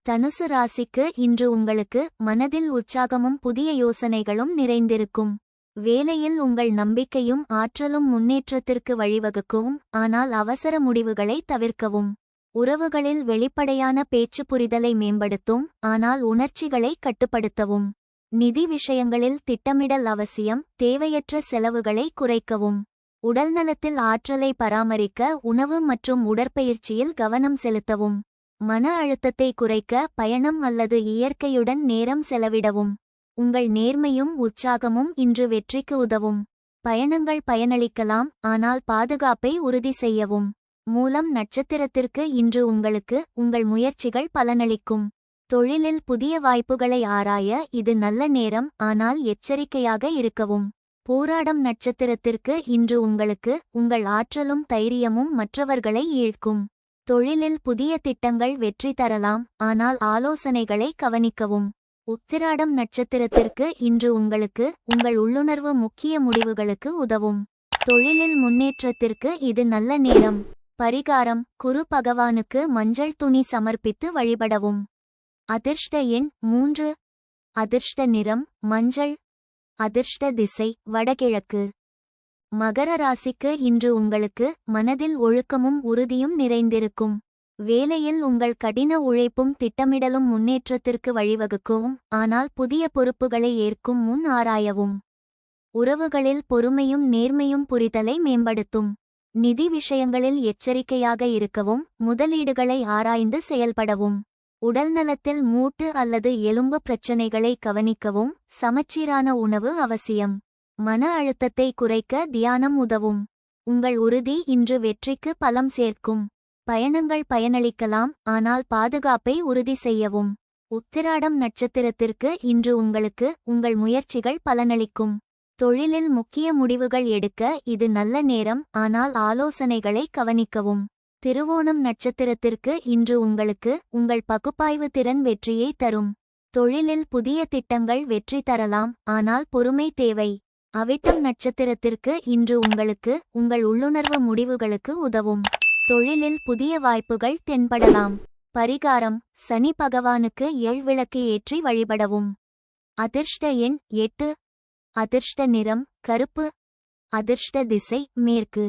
தனுசு ராசிக்கு இன்று உங்களுக்கு மனதில் உற்சாகமும் புதிய யோசனைகளும் நிறைந்திருக்கும். வேலையில் உங்கள் நம்பிக்கையும் ஆற்றலும் முன்னேற்றத்திற்கு வழிவகுக்கும். ஆனால் அவசர முடிவுகளை தவிர்க்கவும். உறவுகளில் வெளிப்படையான பேச்சு புரிதலை மேம்படுத்தும். ஆனால் உணர்ச்சிகளை கட்டுப்படுத்தவும். நிதி விஷயங்களில் திட்டமிடல் அவசியம். தேவையற்ற செலவுகளை குறைக்கவும். உடல்நலத்தில் ஆற்றலை பராமரிக்க உணவு மற்றும் உடற்பயிற்சியில் கவனம் செலுத்தவும். மன அழுத்தத்தை குறைக்க பயணம் அல்லது இயற்கையுடன் நேரம் செலவிடவும். உங்கள் நேர்மையும் உற்சாகமும் இன்று வெற்றிக்கு உதவும். பயணங்கள் பயனளிக்கலாம், ஆனால் பாதுகாப்பை உறுதி செய்யவும். மூலம் நட்சத்திரத்திற்கு இன்று உங்களுக்கு உங்கள் முயற்சிகள் பலனளிக்கும். தொழிலில் புதிய வாய்ப்புகளை ஆராய இது நல்ல நேரம், ஆனால் எச்சரிக்கையாக இருக்கவும். பூராடம் நட்சத்திரத்திற்கு இன்று உங்களுக்கு உங்கள் ஆற்றலும் தைரியமும் மற்றவர்களை ஈர்க்கும். தொழிலில் புதிய திட்டங்கள் வெற்றி தரலாம், ஆனால் ஆலோசனைகளை கவனிக்கவும். உத்திராடம் நட்சத்திரத்திற்கு இன்று உங்களுக்கு உங்கள் உள்ளுணர்வு முக்கிய முடிவுகளுக்கு உதவும். தொழிலில் முன்னேற்றத்திற்கு இது நல்ல நேரம். பரிகாரம்: குரு பகவானுக்கு மஞ்சள் துணி சமர்ப்பித்து வழிபடவும். அதிர்ஷ்ட எண் 3. அதிர்ஷ்ட நிறம் மஞ்சள். அதிர்ஷ்ட திசை வடகிழக்கு. மகர ராசிக்கு இன்று உங்களுக்கு மனதில் ஒழுக்கமும் உறுதியும் நிறைந்திருக்கும். வேலையில் உங்கள் கடின உழைப்பும் திட்டமிடலும் முன்னேற்றத்திற்கு வழிவகுக்கும். ஆனால் புதிய பொறுப்புகளை ஏற்கும் முன் ஆராயவும். உறவுகளில் பொறுமையும் நேர்மையும் புரிதலை மேம்படுத்தும். நிதி விஷயங்களில் எச்சரிக்கையாக இருக்கவும். முதலீடுகளை ஆராய்ந்து செயல்படவும். உடல்நலத்தில் மூட்டு அல்லது எலும்பு பிரச்சனைகளை கவனிக்கவும். சமச்சீரான உணவு அவசியம். மன அழுத்தத்தை குறைக்க தியானம் உதவும். உங்கள் உறுதி இன்று வெற்றிக்கு பலம் சேர்க்கும். பயணங்கள் பயனளிக்கலாம், ஆனால் பாதுகாப்பை உறுதி செய்யவும். உத்திராடம் நட்சத்திரத்திற்கு இன்று உங்களுக்கு உங்கள் முயற்சிகள் பலனளிக்கும். தொழிலில் முக்கிய முடிவுகள் எடுக்க இது நல்ல நேரம், ஆனால் ஆலோசனைகளை கவனிக்கவும். திருவோணம் நட்சத்திரத்திற்கு இன்று உங்களுக்கு உங்கள் பகுப்பாய்வு திறன் வெற்றியை தரும். தொழிலில் புதிய திட்டங்கள் வெற்றி தரலாம், ஆனால் பொறுமை தேவை. அவிட்டம் நட்சத்திரத்திற்கு இன்று உங்களுக்கு உங்கள் உள்ளுணர்வு முடிவுகளுக்கு உதவும். தொழிலில் புதிய வாய்ப்புகள் தென்படலாம். பரிகாரம்: சனி பகவானுக்கு விளக்கு ஏற்றி வழிபடவும். அதிர்ஷ்ட எண் 8. அதிர்ஷ்ட நிறம் கருப்பு. அதிர்ஷ்ட திசை மேற்கு.